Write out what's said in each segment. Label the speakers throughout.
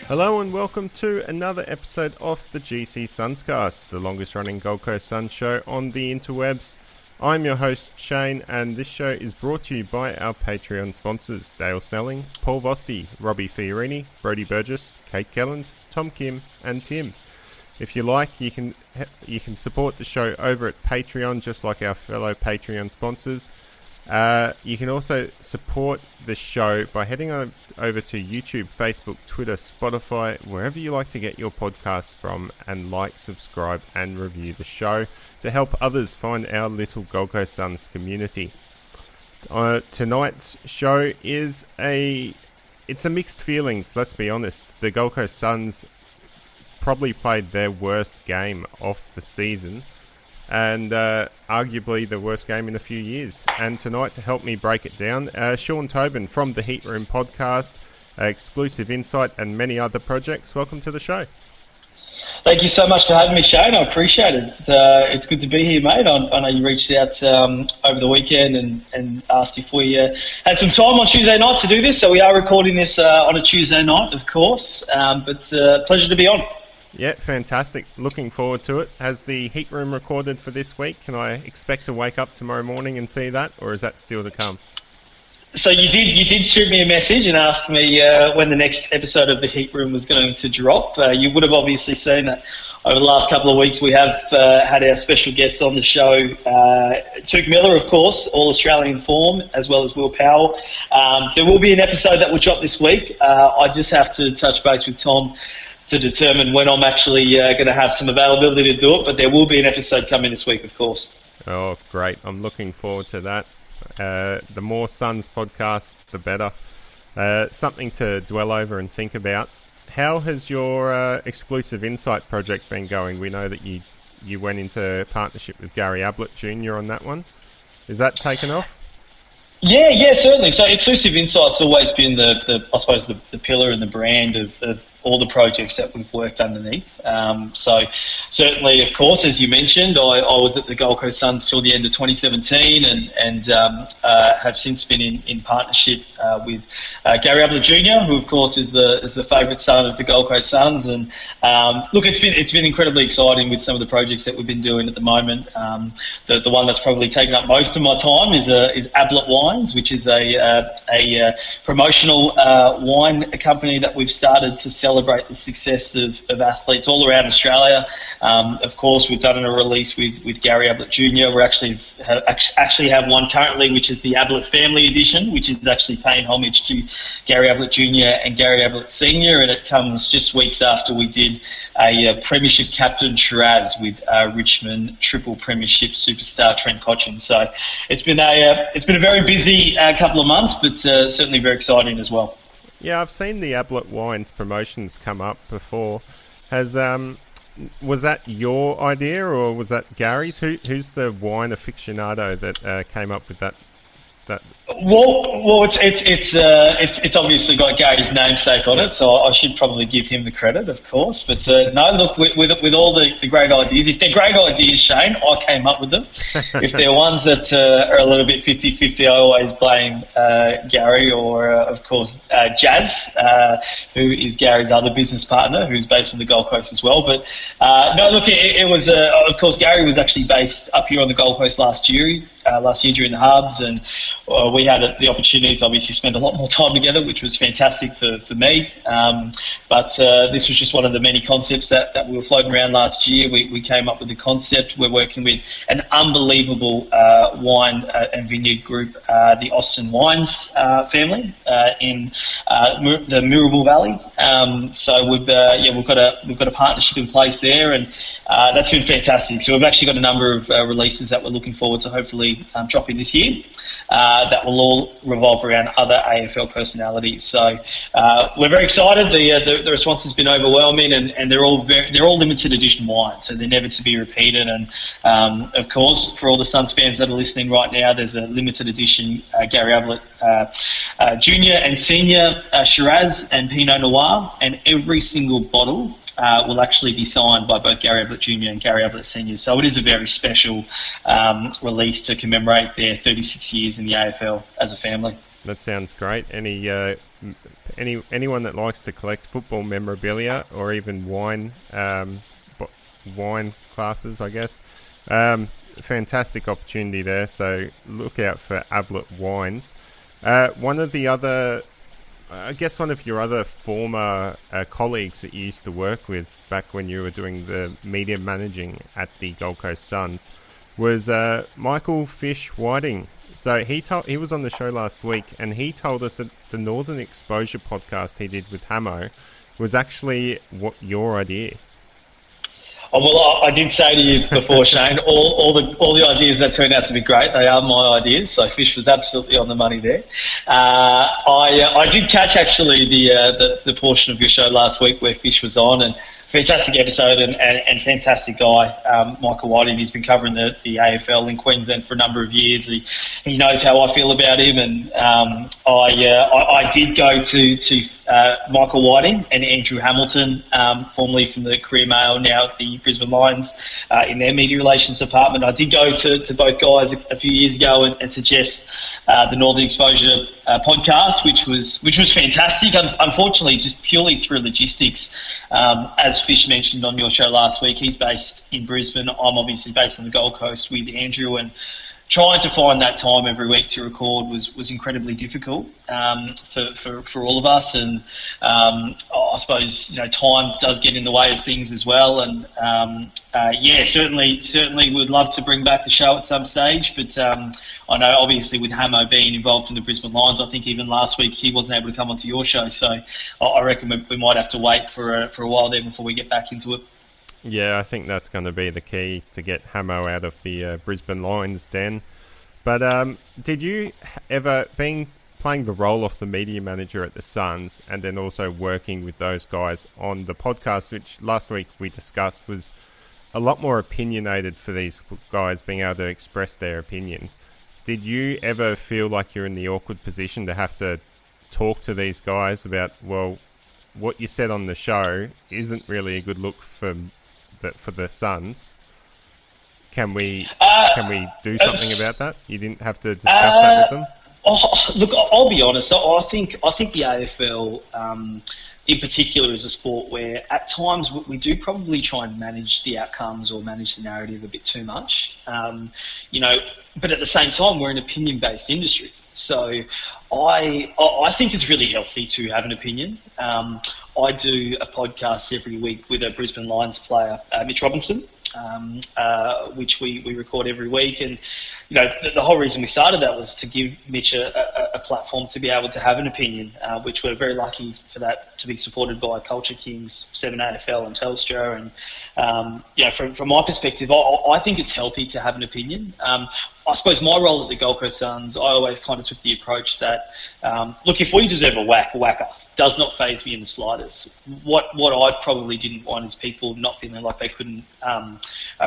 Speaker 1: Hello and welcome to another episode of the GCSUNScast, the longest running Gold Coast Suns show on the interwebs. I'm your host Shane, and this show is brought to you by our Patreon sponsors Dale Snelling, Paul Vosti, Robbie Fiorini, Brodie Burgess, Kate Kelland, Tom Kim and Tim. If you like, you can support the show over at Patreon, just like our fellow Patreon sponsors. You can also support the show by heading over to YouTube, Facebook, Twitter, Spotify, wherever you like to get your podcasts from, and like, subscribe and review the show to help others find our little Gold Coast Suns community. Tonight's show is it's a mixed feelings, let's be honest. The Gold Coast Suns probably played their worst game of the season, and arguably the worst game in a few years. And tonight, to help me break it down, Sean Tobin from the Heat Room podcast, Exclusive Insight and many other projects. Welcome to the show.
Speaker 2: Thank you so much for having me, Shane. I appreciate it. It's good to be here, mate. I know you reached out over the weekend and asked if we had some time on Tuesday night to do this. So we are recording this on a Tuesday night, of course, but pleasure to be on.
Speaker 1: Yeah, fantastic. Looking forward to it. Has the Heat Room recorded for this week? Can I expect to wake up tomorrow morning and see that, or is that still to come?
Speaker 2: So you did shoot me a message and ask me when the next episode of the Heat Room was going to drop. You would have obviously seen that over the last couple of weeks we have had our special guests on the show. Tuke Miller, of course, All Australian form, as well as Will Powell. There will be an episode that will drop this week. I just have to touch base with Tom to determine when I'm actually going to have some availability to do it, but there will be an episode coming this week, of course.
Speaker 1: Oh, great. I'm looking forward to that. The more Suns podcasts, the better. Something to dwell over and think about. How has your Exclusive Insight project been going? We know that you went into partnership with Gary Ablett Jr. on that one. Is that taken off?
Speaker 2: Yeah, certainly. So Exclusive Insight's always been the pillar and the brand of all the projects that we've worked underneath. So certainly, of course, as you mentioned, I was at the Gold Coast Suns till the end of 2017 and have since been in partnership with Gary Ablett Jr., who of course is the favourite son of the Gold Coast Suns. And look, it's been incredibly exciting with some of the projects that we've been doing at the moment. The one that's probably taken up most of my time is Ablett Wines, which is a promotional wine company that we've started to celebrate the success of athletes all around Australia. Of course, we've done a release with Gary Ablett Jr. We actually have one currently, which is the Ablett Family Edition, which is actually paying homage to Gary Ablett Jr. and Gary Ablett Sr. And it comes just weeks after we did a Premiership captain Shiraz with Richmond triple Premiership superstar Trent Cotchin. So it's been a very busy couple of months, but certainly very exciting as well.
Speaker 1: Yeah, I've seen the Ablett Wines promotions come up before. Was that your idea or was that Gary's? Who's the wine aficionado that came up with that?
Speaker 2: Well, it's obviously got Gary's namesake on it, so I should probably give him the credit, of course. But no, look, with all the great ideas, if they're great ideas, Shane, I came up with them. If they're ones that are a little bit 50-50, I always blame Gary or, of course, Jazz, who is Gary's other business partner, who's based on the Gold Coast as well. But no, look, it was, of course, Gary was actually based up here on the Gold Coast last year during the Hubs, and we had the opportunity to obviously spend a lot more time together, which was fantastic for me. But this was just one of the many concepts that we were floating around last year. We came up with the concept. We're working with an unbelievable wine and vineyard group, the Austin Wines family in the Mirabel Valley. So we've got a partnership in place there, and that's been fantastic. So we've actually got a number of releases that we're looking forward to hopefully dropping this year. That will all revolve around other AFL personalities. So we're very excited. The response has been overwhelming, and they're all limited edition wines, so they're never to be repeated. And of course, for all the Suns fans that are listening right now, there's a limited edition Gary Ablett Junior and Senior Shiraz and Pinot Noir, and every single bottle will actually be signed by both Gary Ablett Jr. and Gary Ablett Sr. So it is a very special release to commemorate their 36 years in the AFL as a family.
Speaker 1: that sounds great. Anyone that likes to collect football memorabilia or even wine classes, I guess, fantastic opportunity there. So look out for Ablett Wines. One of your other former colleagues that you used to work with back when you were doing the media managing at the Gold Coast Suns was Michael Fish Whiting. So he was on the show last week, and he told us that the Northern Exposure podcast he did with Hamo was actually your idea.
Speaker 2: Oh, well, I did say to you before, Shane, all the ideas that turned out to be great, they are my ideas. So Fish was absolutely on the money there. I did catch actually the portion of your show last week where Fish was on, and fantastic episode and fantastic guy, Michael Whiting. He's been covering the AFL in Queensland for a number of years. He knows how I feel about him, and I did go to Michael Whiting and Andrew Hamilton, formerly from the Career Mail, now at the Brisbane Lions, in their media relations department. I did go to both guys a few years ago and suggest the Northern Exposure podcast, which was fantastic. Unfortunately, just purely through logistics, as Fish mentioned on your show last week, he's based in Brisbane. I'm obviously based on the Gold Coast with Andrew, and trying to find that time every week to record was incredibly difficult for all of us, and I suppose time does get in the way of things as well. And certainly would love to bring back the show at some stage, but I know obviously with Hamo being involved in the Brisbane Lions, I think even last week he wasn't able to come onto your show, so I reckon we might have to wait for a while there before we get back into it.
Speaker 1: Yeah, I think that's going to be the key to get Hamo out of the Brisbane Lions den. But did you ever, playing the role of the media manager at the Suns and then also working with those guys on the podcast, which last week we discussed was a lot more opinionated for these guys being able to express their opinions, did you ever feel like you're in the awkward position to have to talk to these guys about, well, what you said on the show isn't really a good look for the Suns? Can we do something about that? You didn't have to discuss that with them?
Speaker 2: Look, I'll be honest. I think the AFL, in particular, is a sport where at times we do probably try and manage the outcomes or manage the narrative a bit too much. But at the same time, we're an opinion-based industry. So I think it's really healthy to have an opinion. I do a podcast every week with a Brisbane Lions player, Mitch Robinson, which we record every week. And, the whole reason we started that was to give Mitch a platform to be able to have an opinion, which we're very lucky for that to be supported by Culture Kings, 7AFL and Telstra. And, from my perspective, I think it's healthy to have an opinion. I suppose my role at the Gold Coast Suns, I always kind of took the approach that, look, if we deserve a whack us. Does not faze me in the slightest. What I probably didn't want is people not feeling like they couldn't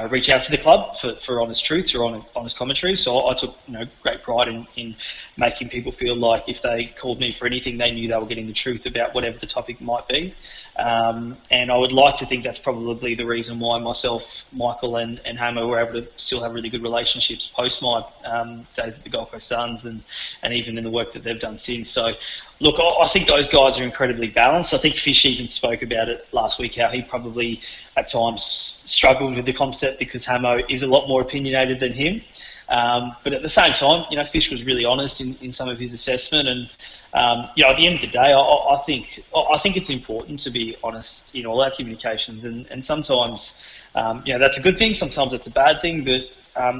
Speaker 2: reach out to the club for honest truths or honest commentary. So I took great pride in making people feel like if they called me for anything, they knew they were getting the truth about whatever the topic might be. And I would like to think that's probably the reason why myself, Michael and Hamo were able to still have really good relationships post my days at the Gold Coast Suns and even in the work that they've done since. So, look, I think those guys are incredibly balanced. I think Fish even spoke about it last week, how he probably at times struggled with the concept because Hamo is a lot more opinionated than him. But at the same time, Fish was really honest in some of his assessment, and at the end of the day, I think it's important to be honest in all our communications, and sometimes that's a good thing, sometimes it's a bad thing, but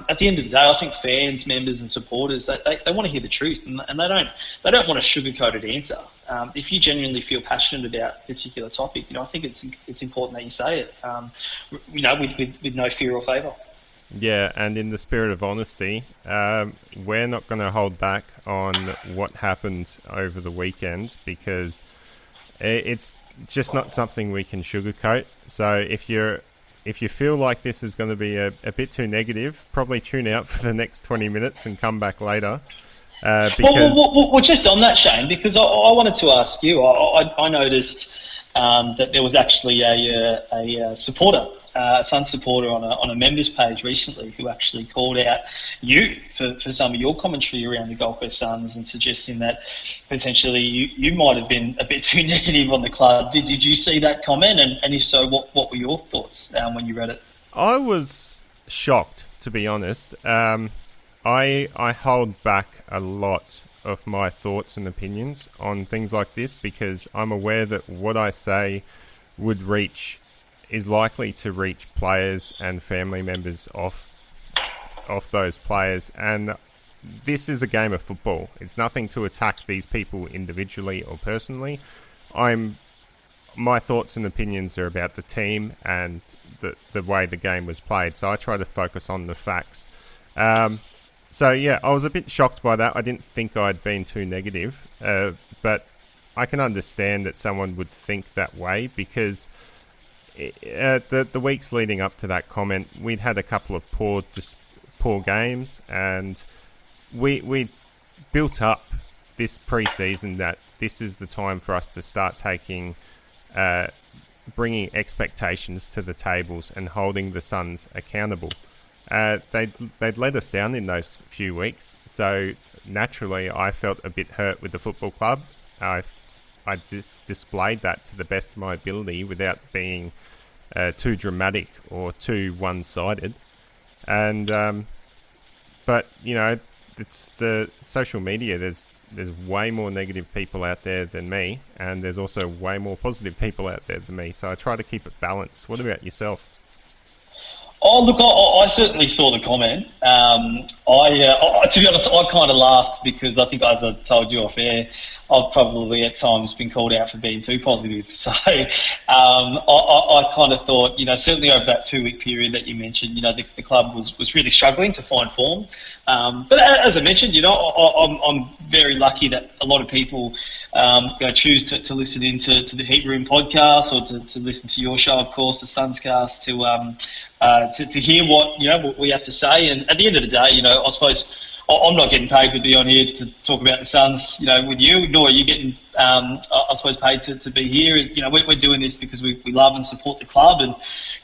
Speaker 2: at the end of the day, I think fans, members, and supporters they want to hear the truth, and they don't want a sugar-coated answer. If you genuinely feel passionate about a particular topic, I think it's important that you say it, with no fear or favour.
Speaker 1: Yeah, and in the spirit of honesty, we're not going to hold back on what happened over the weekend because it's just not something we can sugarcoat. So if you feel like this is going to be a bit too negative, probably tune out for the next 20 minutes and come back later.
Speaker 2: Well, just on that, Shane, because I wanted to ask you, I noticed that there was actually a supporter Sun supporter on a members page recently who actually called out you for some of your commentary around the Gold Coast Suns and suggesting that potentially you might have been a bit too negative on the club. Did you see that comment? And if so, what were your thoughts when you read it?
Speaker 1: I was shocked, to be honest. I hold back a lot of my thoughts and opinions on things like this because I'm aware that what I say is likely to reach players and family members of those players, and this is a game of football. It's nothing to attack these people individually or personally. My thoughts and opinions are about the team and the way the game was played, so I try to focus on the facts. So yeah, I was a bit shocked by that. I didn't think I'd been too negative, but I can understand that someone would think that way because the weeks leading up to that comment, we'd had a couple of poor games, and we built up this pre-season that this is the time for us to start bringing expectations to the tables and holding the Suns accountable. They'd let us down in those few weeks, so naturally I felt a bit hurt with the football club. I just displayed that to the best of my ability without being too dramatic or too one-sided. And but you know, it's the social media. There's way more negative people out there than me, and there's also way more positive people out there than me. So I try to keep it balanced. What about yourself?
Speaker 2: Oh, look, I certainly saw the comment. To be honest, I kind of laughed because I think, as I told you off air, I've probably at times been called out for being too positive. So I kind of thought, certainly over that 2-week period that you mentioned, the club was really struggling to find form. But as I mentioned, I'm very lucky that a lot of people choose to listen into the Heat Room podcast or to listen to your show, of course, the Sunscast, to hear what we have to say. And at the end of the day, I suppose I'm not getting paid to be on here to talk about the Suns, with you, nor are you getting, I suppose, paid to be here. We're doing this because we love and support the club, and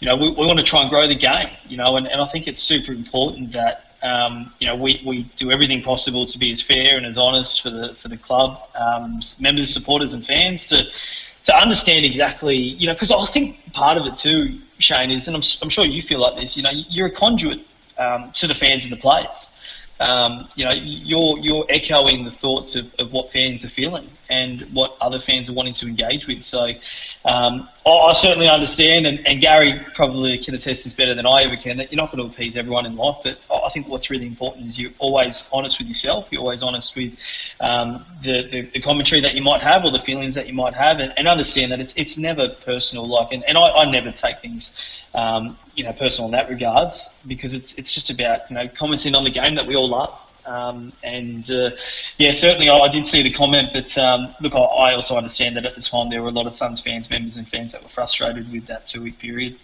Speaker 2: we want to try and grow the game. And I think it's super important that we do everything possible to be as fair and as honest for the club, members, supporters, and fans to understand exactly, because I think part of it too, Shane, is, and I'm sure you feel like this, you're a conduit to the fans and the players. You're echoing the thoughts of what fans are feeling and what other fans are wanting to engage with. So I certainly understand, and Gary probably can attest this better than I ever can, that you're not going to appease everyone in life, but I think what's really important is you're always honest with yourself, you're always honest with the commentary that you might have or the feelings that you might have, and understand that it's never personal. And I never take things personal in that regards, because it's just about commenting on the game that we all love. Certainly I did see the comment, but look, I also understand that at the time there were a lot of Suns fans, members and fans that were frustrated with that 2-week period.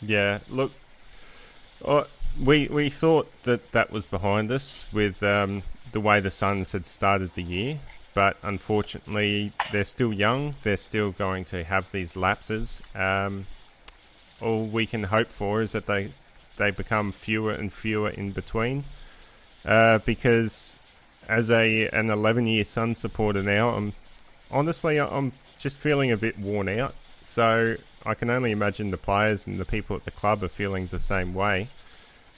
Speaker 2: Yeah,
Speaker 1: look, we thought that was behind us with the way the Suns had started the year, but unfortunately they're still young, they're still going to have these lapses. All we can hope for is that they become fewer and fewer in between. Because as an 11-year Sun supporter now, I'm just feeling a bit worn out. So I can only imagine the players and the people at the club are feeling the same way.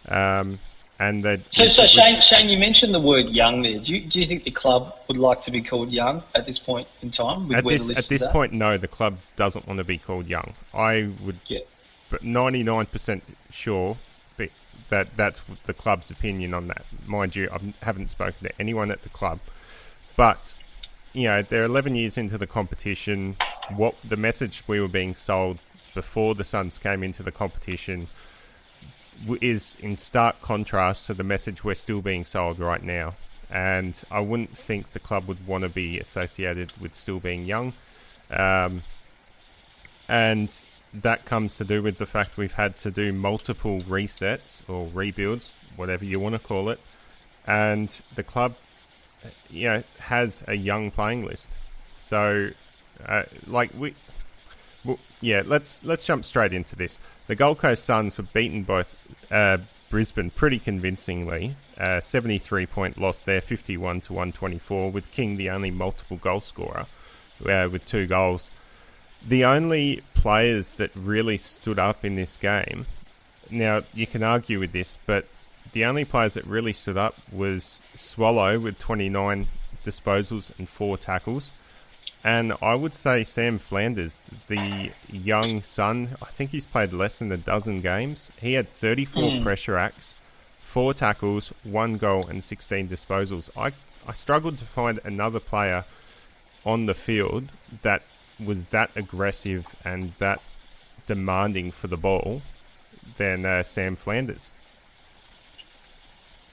Speaker 1: So Shane, you mentioned the word young there. Do you think the club would like to be called young at this point in time? At this point, no, the club doesn't want to be called young. I would, but 99% sure that's the club's opinion on that. Mind you, I haven't spoken to anyone at the club, but they're 11 years into the competition. What the message we were being sold before the Suns came into the competition is in stark contrast to the message we're still being sold right now. And I wouldn't think the club would want to be associated with still being young. And that comes to do with the fact we've had to do multiple resets or rebuilds, whatever you want to call it. And the club, has a young playing list. So, Well, yeah, let's jump straight into this. The Gold Coast Suns were beaten both Brisbane pretty convincingly. 73-point loss there, 51 to 124, with King the only multiple goal scorer with 2 goals. The only players that really stood up in this game, now you can argue with this, but the only players that really stood up was Swallow with 29 disposals and 4 tackles. And I would say Sam Flanders, the young son, I think he's played less than a dozen games. He had 34 pressure acts, 4 tackles, 1 goal and 16 disposals. I struggled to find another player on the field that was that aggressive and that demanding for the ball than Sam Flanders.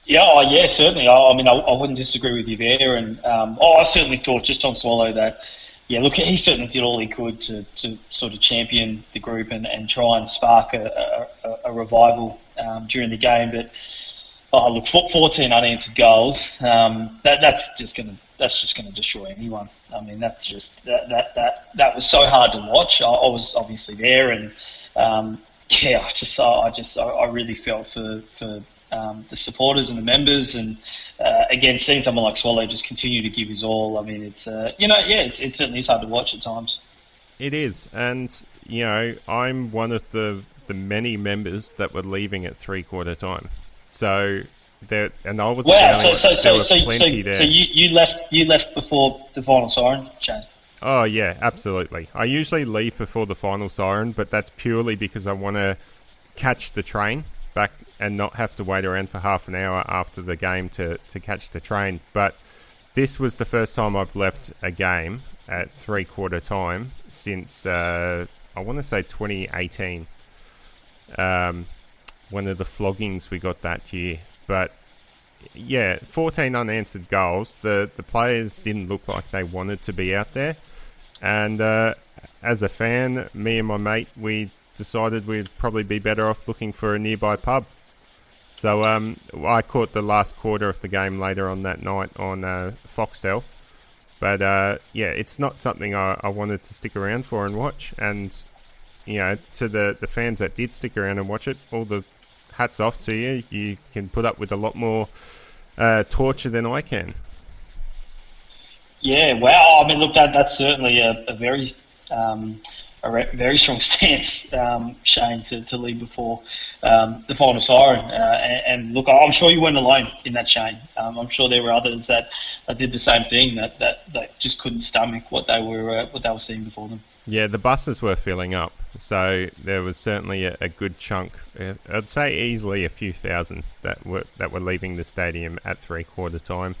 Speaker 2: Yeah, certainly. I mean, I wouldn't disagree with you there. And I certainly thought just on Swallow that, yeah, look, he certainly did all he could to sort of champion the group and try and spark a revival during the game. But look, 14 unanswered goals. That's just gonna destroy anyone. I mean, that was so hard to watch. I was obviously there, and I really felt for the supporters and the members, and again, seeing someone like Swallow just continue to give his all. I mean, it's it certainly is hard to watch at times.
Speaker 1: It is, and I'm one of the many members that were leaving at 3/4 time. So there, and I was plenty there.
Speaker 2: So you left before the final siren, Shane?
Speaker 1: Oh yeah, absolutely. I usually leave before the final siren, but that's purely because I want to catch the train back and not have to wait around for half an hour after the game to catch the train. But this was the first time I've left a game at 3/4 time since I want to say 2018. One of the floggings we got that year. But yeah, 14 unanswered goals. The players didn't look like they wanted to be out there. And as a fan, me and my mate, we decided we'd probably be better off looking for a nearby pub. So I caught the last quarter of the game later on that night on Foxtel. But yeah, it's not something I wanted to stick around for and watch. And to the fans that did stick around and watch it, all the hats off to you. You can put up with a lot more torture than I can.
Speaker 2: Yeah, wow. I mean, look, that's certainly a very very strong stance, Shane, to leave before the final siren. And look, I'm sure you weren't alone in that, Shane. I'm sure there were others that did the same thing, that just couldn't stomach what they were seeing before them.
Speaker 1: Yeah, the buses were filling up, so there was certainly a good chunk. I'd say easily a few thousand that were leaving the stadium at 3/4 time.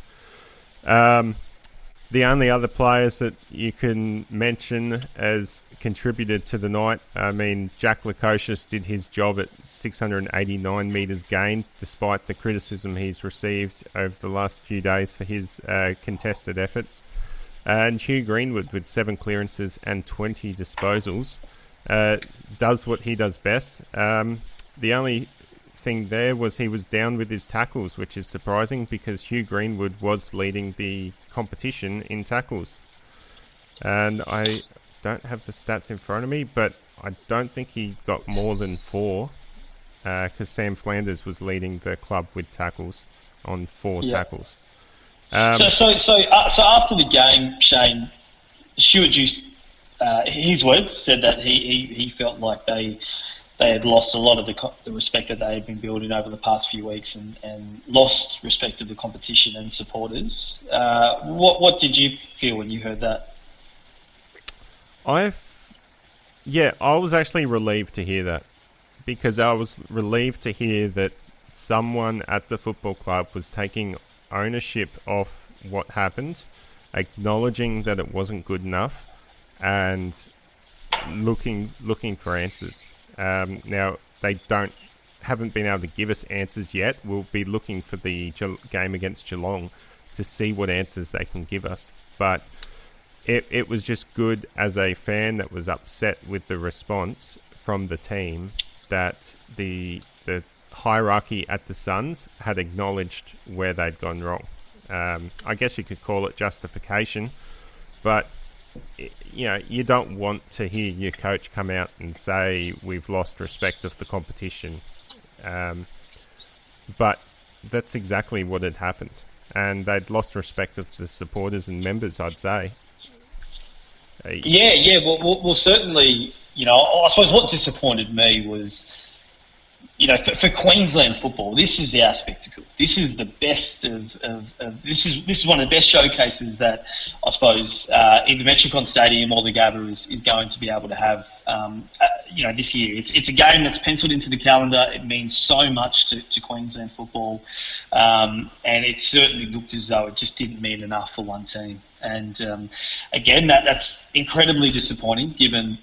Speaker 1: The only other players that you can mention as contributed to the night, I mean, Jack Lukosius did his job at 689 metres gained, despite the criticism he's received over the last few days for his contested efforts. And Hugh Greenwood, with 7 clearances and 20 disposals, does what he does best. The only thing there was he was down with his tackles, which is surprising because Hugh Greenwood was leading the competition in tackles. And I don't have the stats in front of me, but I don't think he got more than 4 because Sam Flanders was leading the club with tackles on 4 tackles.
Speaker 2: So after the game, Shane, Stuart Juice, his words said that he felt like they had lost a lot of the respect that they had been building over the past few weeks and lost respect of the competition and supporters. What did you feel when you heard that?
Speaker 1: I was actually relieved to hear that, because I was relieved to hear that someone at the football club was taking ownership of what happened, acknowledging that it wasn't good enough, and looking for answers. Now they haven't been able to give us answers yet. We'll be looking for the game against Geelong to see what answers they can give us. But it was just good as a fan that was upset with the response from the team that the hierarchy at the Suns had acknowledged where they'd gone wrong. I guess you could call it justification, but you don't want to hear your coach come out and say we've lost respect of the competition. But that's exactly what had happened. And they'd lost respect of the supporters and members, I'd say.
Speaker 2: Yeah. Well, certainly, I suppose what disappointed me was, for Queensland football, this is our spectacle. This is the best this is one of the best showcases that I suppose either Metricon Stadium or the Gabba is going to be able to have. This year, it's a game that's penciled into the calendar. It means so much to Queensland football, and it certainly looked as though it just didn't mean enough for one team. And again, that's incredibly disappointing given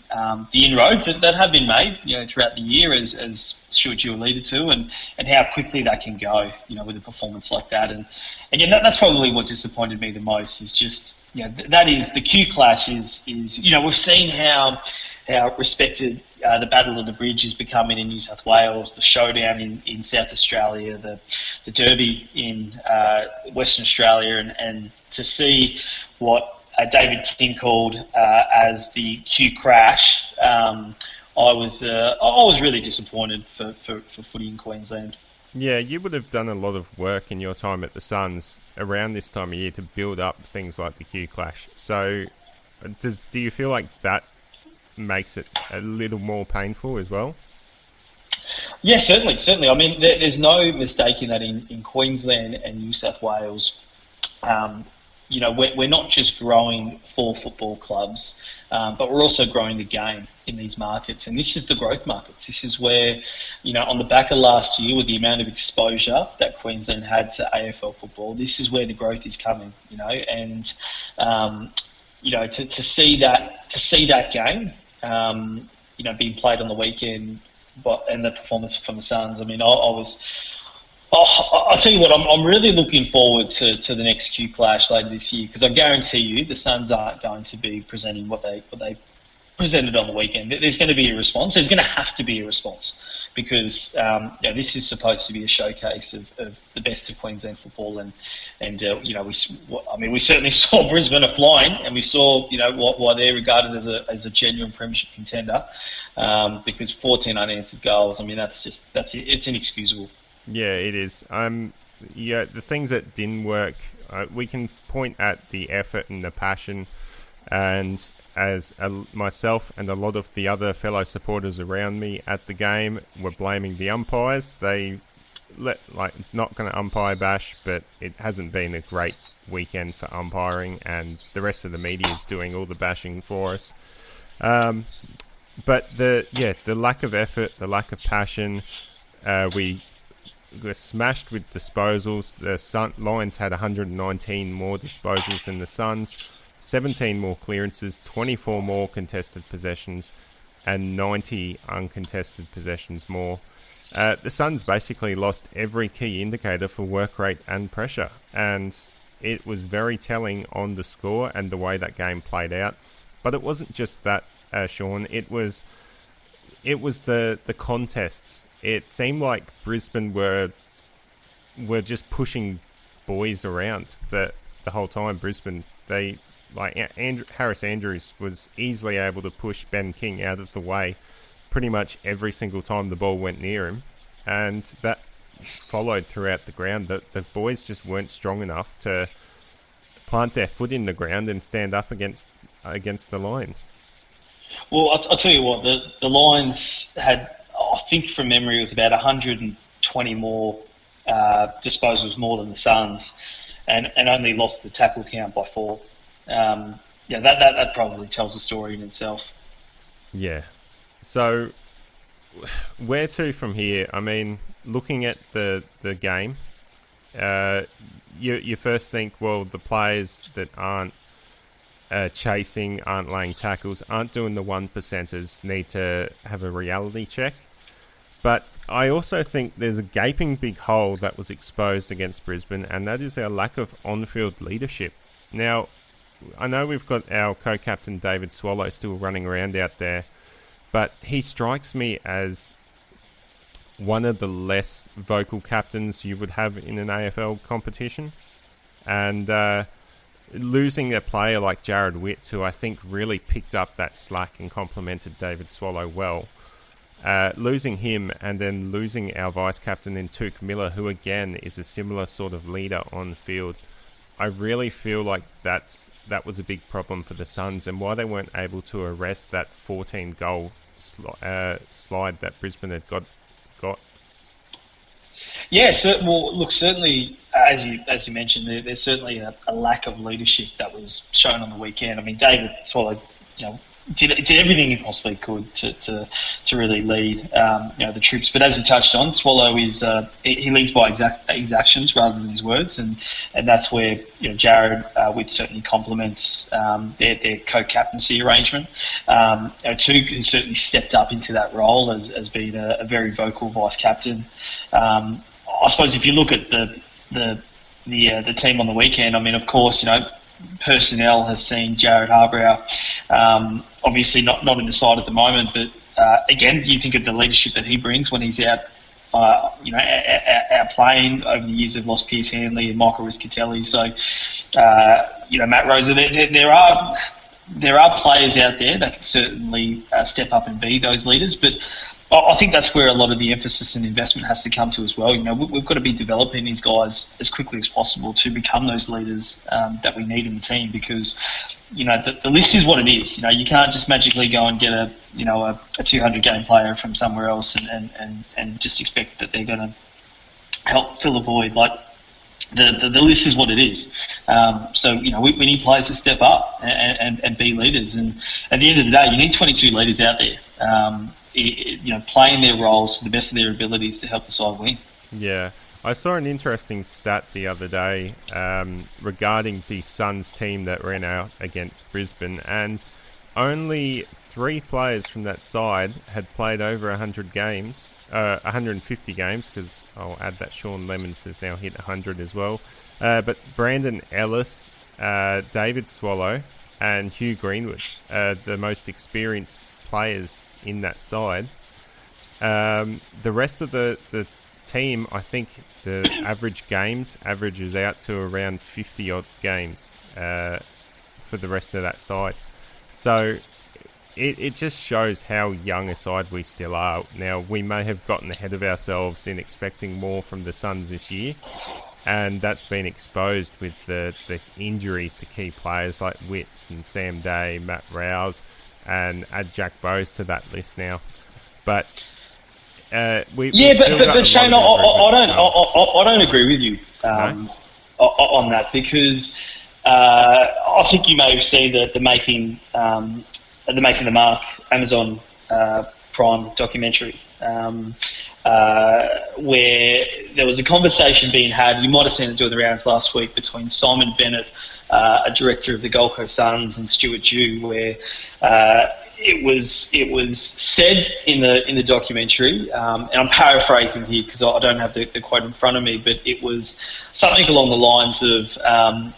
Speaker 2: the inroads that have been made, throughout the year, as Stuart, you alluded to, and how quickly that can go, with a performance like that. And again, that's probably what disappointed me the most. Is just, that is the Qclash is we've seen how respected the Battle of the Bridge is becoming in New South Wales, the showdown in South Australia, the Derby in Western Australia, and to see what David King called as the Qclash, I was really disappointed for footy in Queensland.
Speaker 1: Yeah, you would have done a lot of work in your time at the Suns around this time of year to build up things like the Qclash. So, do you feel like that makes it a little more painful as well?
Speaker 2: Yeah, certainly. I mean, there's no mistaking that in Queensland and New South Wales, we're not just growing 4 football clubs, but we're also growing the game in these markets. And this is the growth markets. This is where, on the back of last year, with the amount of exposure that Queensland had to AFL football, this is where the growth is coming, and, to see that game, being played on the weekend, and the performance from the Suns. I mean, I'll tell you what, I'm really looking forward to the next Qclash later this year, because I guarantee you the Suns aren't going to be presenting what they presented on the weekend. There's going to be a response. There's going to have to be a response, because this is supposed to be a showcase of the best of Queensland football, and we certainly saw Brisbane are flying, and we saw why they're regarded as a genuine premiership contender, because 14 unanswered goals. I mean, it's inexcusable.
Speaker 1: Yeah, it is. The things that didn't work, we can point at the effort and the passion, and as myself and a lot of the other fellow supporters around me at the game were blaming the umpires. They not going to umpire bash, but it hasn't been a great weekend for umpiring, and the rest of the media is doing all the bashing for us. But the lack of effort, the lack of passion, we were smashed with disposals. The Lions had 119 more disposals than the Suns, 17 more clearances, 24 more contested possessions, and 90 uncontested possessions more. The Suns basically lost every key indicator for work rate and pressure, and it was very telling on the score and the way that game played out. But it wasn't just that, Sean. It was the contests. It seemed like Brisbane were just pushing boys around the whole time. Brisbane, Harris Andrews was easily able to push Ben King out of the way pretty much every single time the ball went near him, and that followed throughout the ground. The boys just weren't strong enough to plant their foot in the ground and stand up against the Lions.
Speaker 2: Well, I'll tell you what, the Lions had, I think from memory, it was about 120 more disposals more than the Suns, and only lost the tackle count by 4. That probably tells the story in itself. Yeah.
Speaker 1: So, where to from here? I mean, looking at the game, you first think, well, the players that aren't chasing, aren't laying tackles, aren't doing the 1%ers, need to have a reality check. But I also think there's a gaping big hole that was exposed against Brisbane, and that is our lack of on-field leadership. Now, I know we've got our co-captain David Swallow still running around out there, but he strikes me as one of the less vocal captains you would have in an AFL competition. And losing a player like Jared Witts, who I think really picked up that slack and complemented David Swallow well, losing him and then losing our vice-captain in Tuke Miller, who again is a similar sort of leader on the field, I really feel like that was a big problem for the Suns, and why they weren't able to arrest that 14-goal slide that Brisbane had got.
Speaker 2: Yeah, certainly, as you mentioned, there's certainly a lack of leadership that was shown on the weekend. I mean, David Swallow, did everything he possibly could to really lead the troops. But as you touched on, Swallow is he leads by his actions rather than his words, and that's where Jared Witt certainly complements their co-captaincy arrangement. Tuke has certainly stepped up into that role as being a very vocal vice captain. I suppose if you look at the team on the weekend, I mean, of course, personnel has seen Jared Harbrow, obviously not in the side at the moment, but again, you think of the leadership that he brings when he's out, out playing. Over the years, they've lost Pierce Hanley and Michael Riscatelli. So, Matt Rosa, there are players out there that can certainly step up and be those leaders, but I think that's where a lot of the emphasis and investment has to come to as well. We've got to be developing these guys as quickly as possible to become those leaders that we need in the team, because the list is what it is. You can't just magically go and get a 200 game player from somewhere else and just expect that they're going to help fill a void. Like the list is what it is. So we need players to step up and be leaders. And at the end of the day, you need 22 leaders out there. Playing their roles to the best of their abilities to help the side win.
Speaker 1: Yeah. I saw an interesting stat the other day regarding the Suns team that ran out against Brisbane, and only 3 players from that side had played over 100 games, 150 games, because I'll add that Sean Lemons has now hit 100 as well. But Brandon Ellis, David Swallow, and Hugh Greenwood, the most experienced players in that side. The rest of the team, I think the averages out to around 50 odd games for the rest of that side. So it just shows how young a side we still are. Now, we may have gotten ahead of ourselves in expecting more from the Suns this year, and that's been exposed with the injuries to key players like Witts and Sam Day, Matt Rouse, and add Jack Bowes to that list now. But but
Speaker 2: Shane, I don't agree with you on that, because I think you may have seen the Making the Mark Amazon Prime documentary, where there was a conversation being had. You might have seen it doing the rounds last week between Simon Bennett, a director of the Gold Coast Suns, and Stuart Dew, where it was said in the documentary, and I'm paraphrasing here because I don't have the quote in front of me, but it was something along the lines of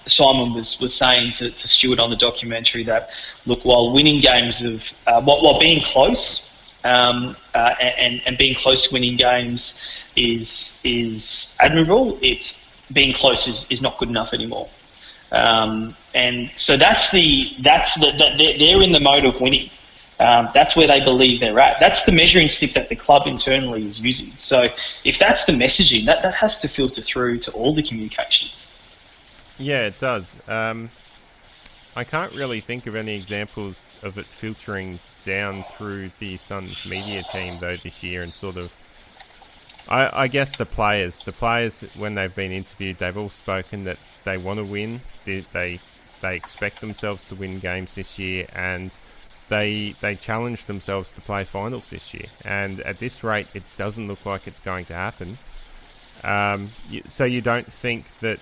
Speaker 2: Simon was saying to Stuart on the documentary that, look, while winning games while being close and being close to winning games is admirable, it's being close is not good enough anymore. And so they're in the mode of winning. That's where they believe they're at. That's the measuring stick that the club internally is using. So if that's the messaging, that has to filter through to all the communications.
Speaker 1: Yeah, it does. I can't really think of any examples of it filtering down through the Suns media team though this year, and sort of, I guess the players when they've been interviewed, they've all spoken that they want to win. They expect themselves to win games this year, and they challenge themselves to play finals this year. And at this rate, it doesn't look like it's going to happen. So you don't think that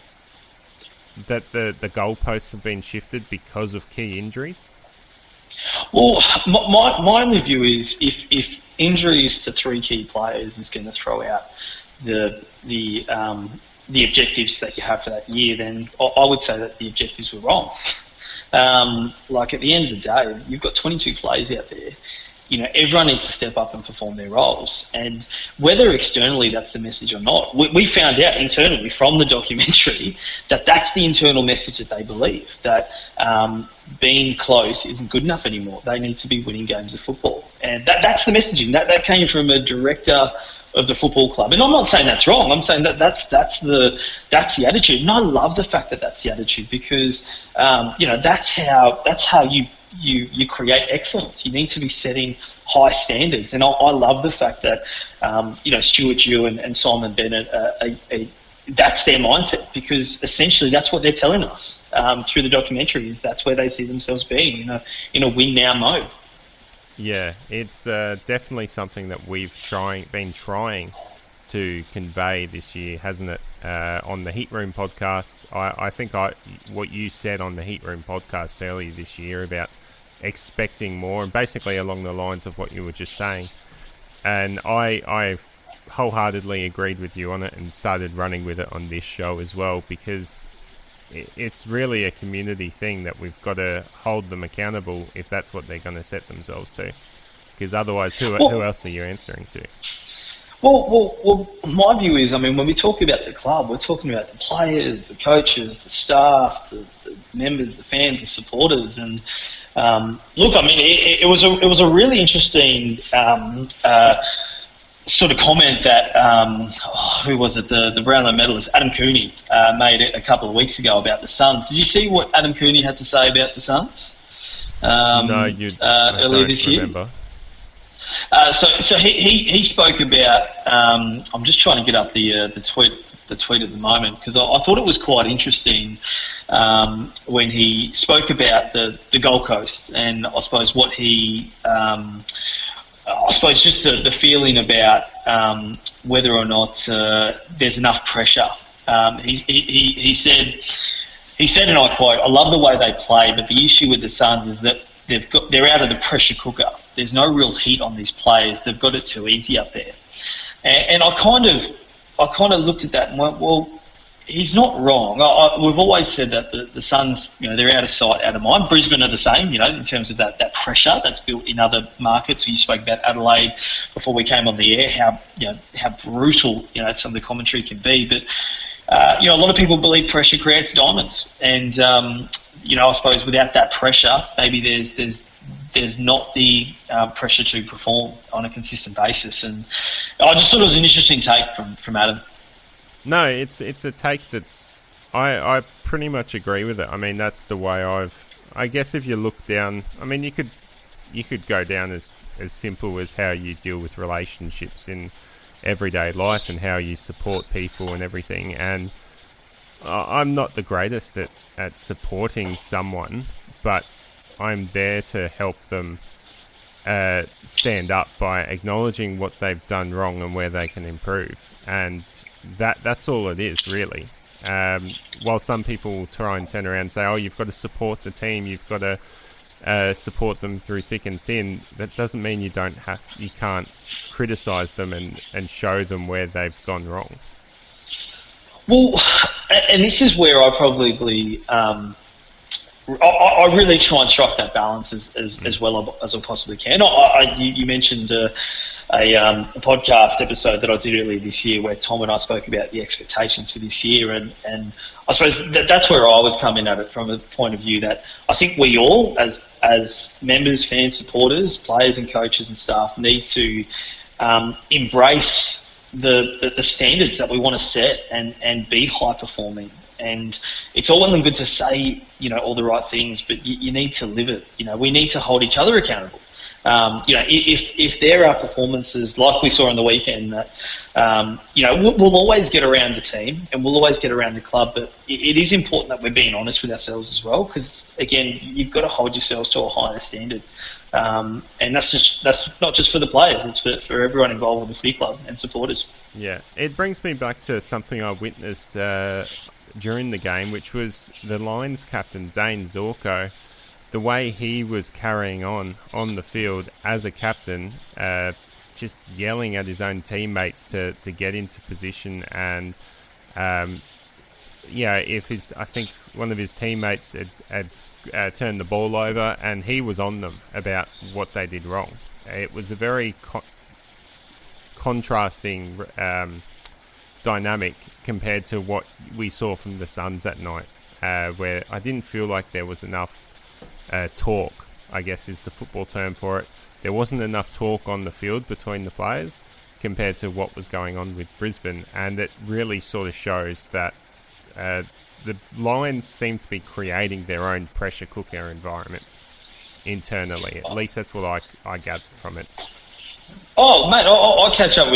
Speaker 1: the goalposts have been shifted because of key injuries?
Speaker 2: Well, my only view is if injuries to 3 key players is going to throw out the objectives that you have for that year, then I would say that the objectives were wrong. Like, at the end of the day, you've got 22 players out there. everyone needs to step up and perform their roles. And whether externally that's the message or not, we found out internally from the documentary that that's the internal message that they believe, that being close isn't good enough anymore. They need to be winning games of football. And that's the messaging. That came from a director of the football club. And I'm not saying that's wrong. I'm saying that's the attitude. And I love the fact that that's the attitude, because that's how you create excellence. You need to be setting high standards. And I love the fact that Stuart Dew and Simon Bennett that's their mindset, because essentially that's what they're telling us through the documentary, is that's where they see themselves being in a win now mode.
Speaker 1: Yeah, it's definitely something that we've been trying to convey this year, hasn't it? On the Heat Room podcast, I think what you said on the Heat Room podcast earlier this year about expecting more, and basically along the lines of what you were just saying, and I wholeheartedly agreed with you on it and started running with it on this show as well, because it's really a community thing that we've got to hold them accountable if that's what they're going to set themselves to, because otherwise who else are you answering to?
Speaker 2: Well, my view is, when we talk about the club, we're talking about the players, the coaches, the staff, the members, the fans, the supporters. And look, it was a really interesting sort of comment that who was it? The Brownlow medalist Adam Cooney made it a couple of weeks ago about the Suns. Did you see what Adam Cooney had to say about the Suns?
Speaker 1: No,
Speaker 2: earlier this year.
Speaker 1: Remember.
Speaker 2: So he spoke about. I'm just trying to get up the tweet at the moment, because I thought it was quite interesting when he spoke about the Gold Coast, and I suppose what he. I suppose just the feeling about whether or not there's enough pressure. He said, and I quote, "I love the way they play, but the issue with the Suns is that they're out of the pressure cooker. There's no real heat on these players. They've got it too easy up there." And I kind of looked at that and went, well, he's not wrong. We've always said that the Suns, they're out of sight, out of mind. Brisbane are the same, in terms of that pressure that's built in other markets. You spoke about Adelaide before we came on the air, how brutal, some of the commentary can be. But, a lot of people believe pressure creates diamonds. And, I suppose without that pressure, maybe there's not the pressure to perform on a consistent basis. And I just thought it was an interesting take from Adam.
Speaker 1: No, it's a take that's... I pretty much agree with it. That's the way I guess if you look down... you could go down as simple as how you deal with relationships in everyday life and how you support people and everything. And I'm not the greatest at supporting someone, but I'm there to help them stand up by acknowledging what they've done wrong and where they can improve. And that's all it is, really. While some people try and turn around and say, oh, you've got to support the team, you've got to support them through thick and thin, that doesn't mean you can't criticise them and show them where they've gone wrong.
Speaker 2: Well, and this is where I probably... I really try and strike that balance as well as I possibly can. You mentioned a podcast episode that I did earlier this year where Tom and I spoke about the expectations for this year, and I suppose that's where I was coming at it from a point of view that I think we all, as members, fans, supporters, players and coaches and staff, need to embrace the standards that we want to set and be high performing. And it's all well and good to say, all the right things, but you need to live it. We need to hold each other accountable. If there are performances like we saw on the weekend that, we'll always get around the team and we'll always get around the club, but it is important that we're being honest with ourselves as well, because again, you've got to hold yourselves to a higher standard. And that's not just for the players, it's for everyone involved with the footy club and supporters.
Speaker 1: Yeah, it brings me back to something I witnessed during the game, which was the Lions captain, Dane Zorko. The way he was carrying on the field as a captain, just yelling at his own teammates to get into position, and I think one of his teammates had turned the ball over, and he was on them about what they did wrong. it was a very contrasting dynamic compared to what we saw from the Suns that night, where I didn't feel like there was enough talk, I guess is the football term for it. There wasn't enough talk on the field between the players compared to what was going on with Brisbane, and it really sort of shows that the Lions seem to be creating their own pressure cooker environment internally. At least that's what I gathered from it.
Speaker 2: Oh, mate, I catch up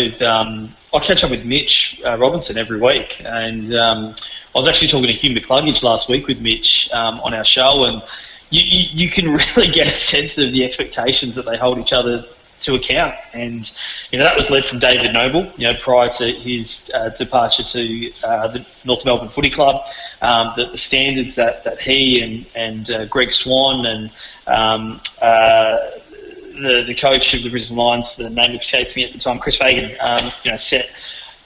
Speaker 2: with Mitch Robinson every week, and I was actually talking to Hugh McCluggage last week with Mitch on our show, and you can really get a sense of the expectations that they hold each other to account. And that was led from David Noble, prior to his departure to the North Melbourne Footy Club. The standards that he and Greg Swan and the coach of the Brisbane Lions, the name escapes me at the time, Chris Fagan, set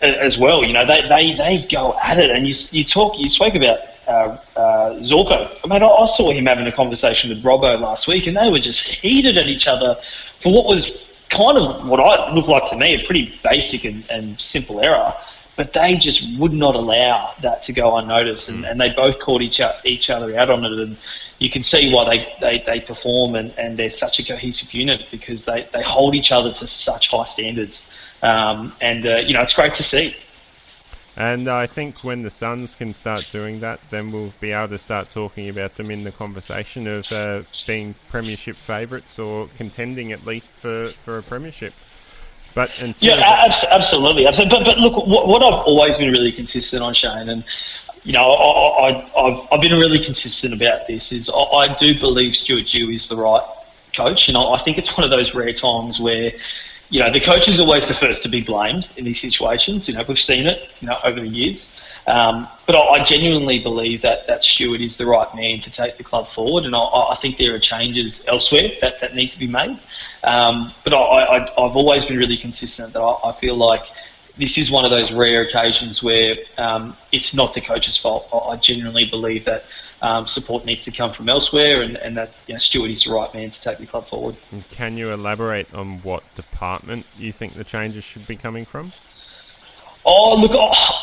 Speaker 2: as well. They go at it, and you spoke about Zorko. I mean, I saw him having a conversation with Robbo last week, and they were just heated at each other for what was kind of what I looked like to me a pretty basic and simple error. But they just would not allow that to go unnoticed, and they both called each other out on it. And you can see why they perform, and they're such a cohesive unit, because they hold each other to such high standards. It's great to see.
Speaker 1: And I think when the Suns can start doing that, then we'll be able to start talking about them in the conversation of being premiership favourites or contending at least for a premiership. But
Speaker 2: absolutely. But look, what I've always been really consistent on, Shane, and I've been really consistent about this, is I do believe Stuart Dew is the right coach, and I think it's one of those rare times where the coach is always the first to be blamed in these situations. We've seen it, over the years. But I genuinely believe that Stuart is the right man to take the club forward, and I think there are changes elsewhere that need to be made. But I've always been really consistent that I feel like this is one of those rare occasions where it's not the coach's fault. I genuinely believe that support needs to come from elsewhere, and that Stuart is the right man to take the club forward.
Speaker 1: Can you elaborate on what department you think the changes should be coming from?
Speaker 2: Oh, look,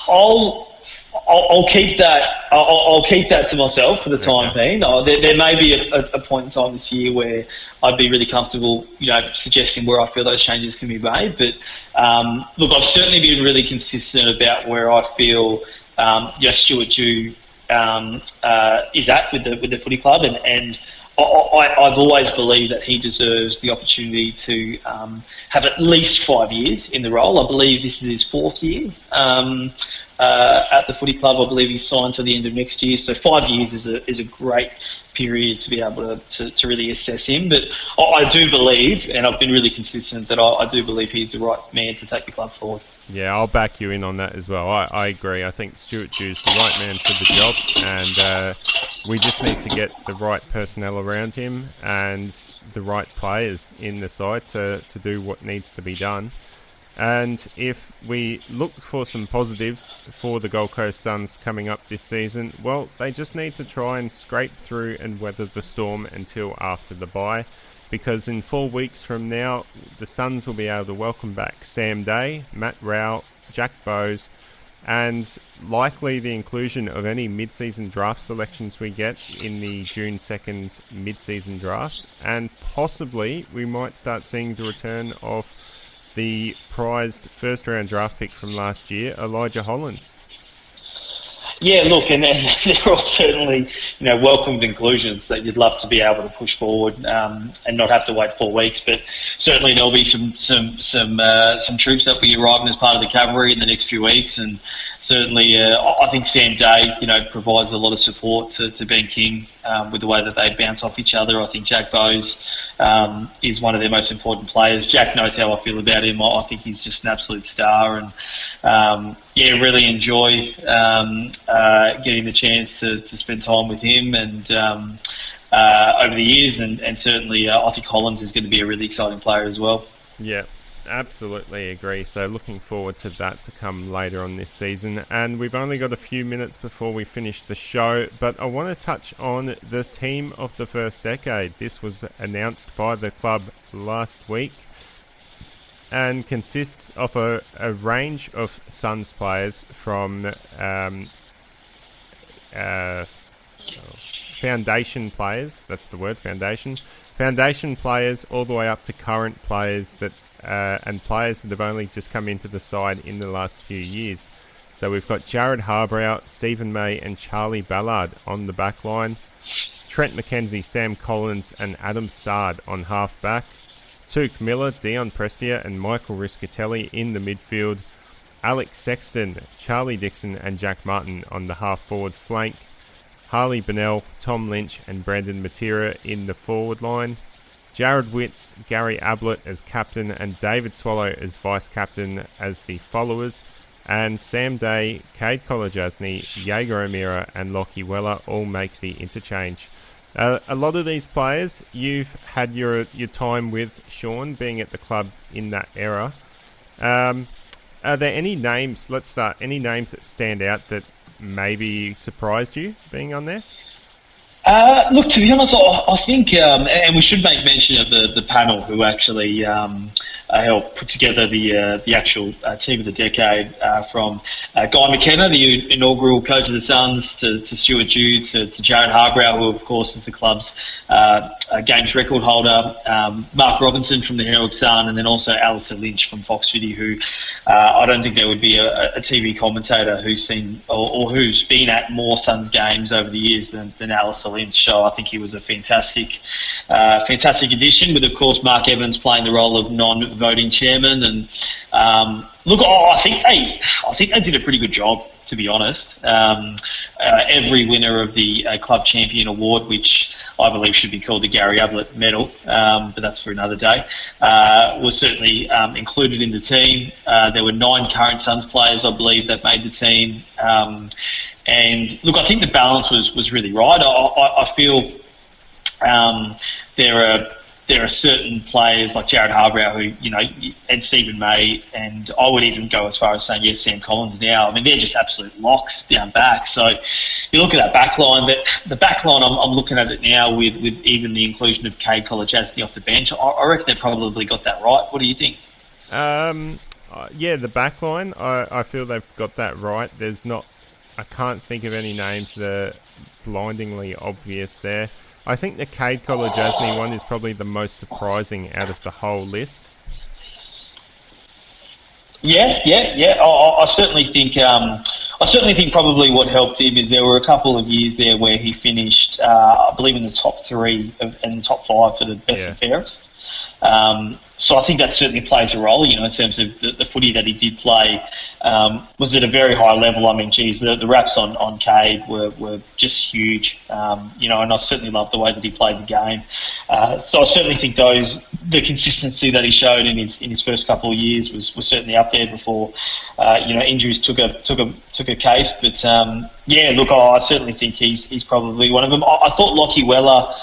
Speaker 2: I'll keep that. I'll keep that to myself for the time being. There may be a point in time this year where I'd be really comfortable, suggesting where I feel those changes can be made. But look, I've certainly been really consistent about where I feel, Stuart Dew is at with the footy club, and I've always believed that he deserves the opportunity to have at least 5 years in the role. I believe this is his 4th year at the footy club. I believe he's signed till the end of next year. So 5 years is a great period to be able to really assess him. But I do believe, and I've been really consistent, that I do believe he's the right man to take the club forward.
Speaker 1: Yeah, I'll back you in on that as well. I agree. I think Stuart Dew's the right man for the job, and we just need to get the right personnel around him and the right players in the side to do what needs to be done. And if we look for some positives for the Gold Coast Suns coming up this season, well, they just need to try and scrape through and weather the storm until after the bye, because in 4 weeks from now, the Suns will be able to welcome back Sam Day, Matt Rowell, Jack Bowes, and likely the inclusion of any mid-season draft selections we get in the June 2nd mid-season draft, and possibly we might start seeing the return of the prized first-round draft pick from last year, Elijah Hollands.
Speaker 2: Yeah, look, and they're all certainly, welcomed inclusions that you'd love to be able to push forward and not have to wait 4 weeks. But certainly there'll be some troops that will be arriving as part of the cavalry in the next few weeks, and certainly I think Sam Day, provides a lot of support to Ben King with the way that they bounce off each other. I think Jack Bowes is one of their most important players. Jack knows how I feel about him. I think he's just an absolute star, and really enjoy getting the chance to spend time with him and over the years, and certainly I think Hollands is going to be a really exciting player as well.
Speaker 1: Yeah, absolutely agree. So looking forward to that to come later on this season. And we've only got a few minutes before we finish the show, but I want to touch on the team of the first decade. This was announced by the club last week. and consists of a range of Suns players from foundation players, that's the word, foundation players all the way up to current players that and players that have only just come into the side in the last few years. So we've got Jared Harbrow, Stephen May and Charlie Ballard on the back line, Trent McKenzie, Sam Collins and Adam Sard on half back, Tuke Miller, Dion Prestia and Michael Riscatelli in the midfield, Alex Sexton, Charlie Dixon and Jack Martin on the half forward flank, Harley Bennell, Tom Lynch and Brandon Matera in the forward line, Jared Witts, Gary Ablett as captain and David Swallow as vice-captain as the followers, and Sam Day, Cade Kolajasny, Jaeger O'Meara and Lockie Weller all make the interchange. A lot of these players, you've had your time with, Sean, being at the club in that era. Are there any names, let's start, any names that stand out that maybe surprised you being on there?
Speaker 2: Look, to be honest, I think, and we should make mention of the panel who actually helped put together the actual team of the decade, from Guy McKenna, the inaugural coach of the Suns, to Stuart Dew, to Jared Harbrow, who of course is the club's games record holder, Mark Robinson from the Herald Sun, and then also Alistair Lynch from Fox City, who I don't think there would be a TV commentator who's seen or who's been at more Suns games over the years than Alistair Lynch. So I think he was a fantastic addition, with of course Mark Evans playing the role of non-voting chairman. And look, I think they did a pretty good job, to be honest. Every winner of the Club Champion Award, which I believe should be called the Gary Ablett Medal, but that's for another day, was certainly included in the team. There were 9 current Suns players, I believe, that made the team. And look, I think the balance was really right. I feel there are certain players like Jared Harbrow who, and Stephen May, and I would even go as far as saying, yes, Sam Collins now. I mean, they're just absolute locks down back. So you look at that back line, but the back line, I'm looking at it now with even the inclusion of Cade Kolajasny off the bench. I reckon they probably got that right. What do you think?
Speaker 1: Yeah, the back line, I feel they've got that right. I can't think of any names that are blindingly obvious there. I think the Cade Kolajasny one is probably the most surprising out of the whole list. Yeah. I certainly think probably what helped him is there were a couple of years there where he finished, I believe, in the top 3 and the top 5 for the best and fairest. So I think that certainly plays a role, in terms of the footy that he did play, was at a very high level. I mean, geez, the raps on Cade were just huge, and I certainly loved the way that he played the game. So I certainly think the consistency that he showed in his first couple of years was certainly up there before, injuries took a case. But look, I certainly think he's probably one of them. I thought Lockie Weller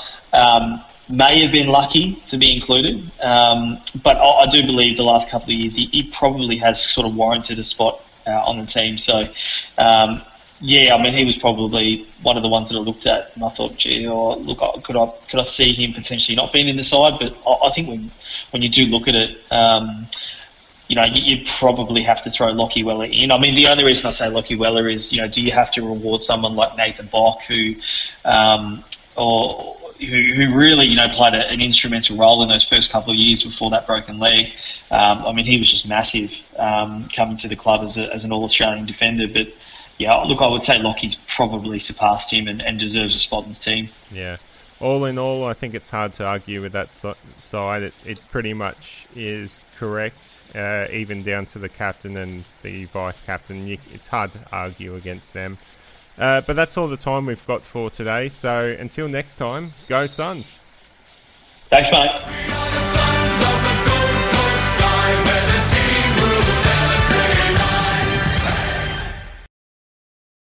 Speaker 1: may have been lucky to be included, but I do believe the last couple of years he probably has sort of warranted a spot on the team. So, I mean, he was probably one of the ones that I looked at and I thought, could I see him potentially not being in the side? But I think when you do look at it, you probably have to throw Lockie Weller in. I mean, the only reason I say Lockie Weller is, do you have to reward someone like Nathan Bock who really, played an instrumental role in those first couple of years before that broken leg. I mean, he was just massive coming to the club as an All-Australian defender. But, look, I would say Lockie's probably surpassed him and deserves a spot in the team. Yeah. All in all, I think it's hard to argue with that side. It pretty much is correct, even down to the captain and the vice-captain. It's hard to argue against them. But that's all the time we've got for today. So until next time, go Suns.
Speaker 2: Thanks, mate.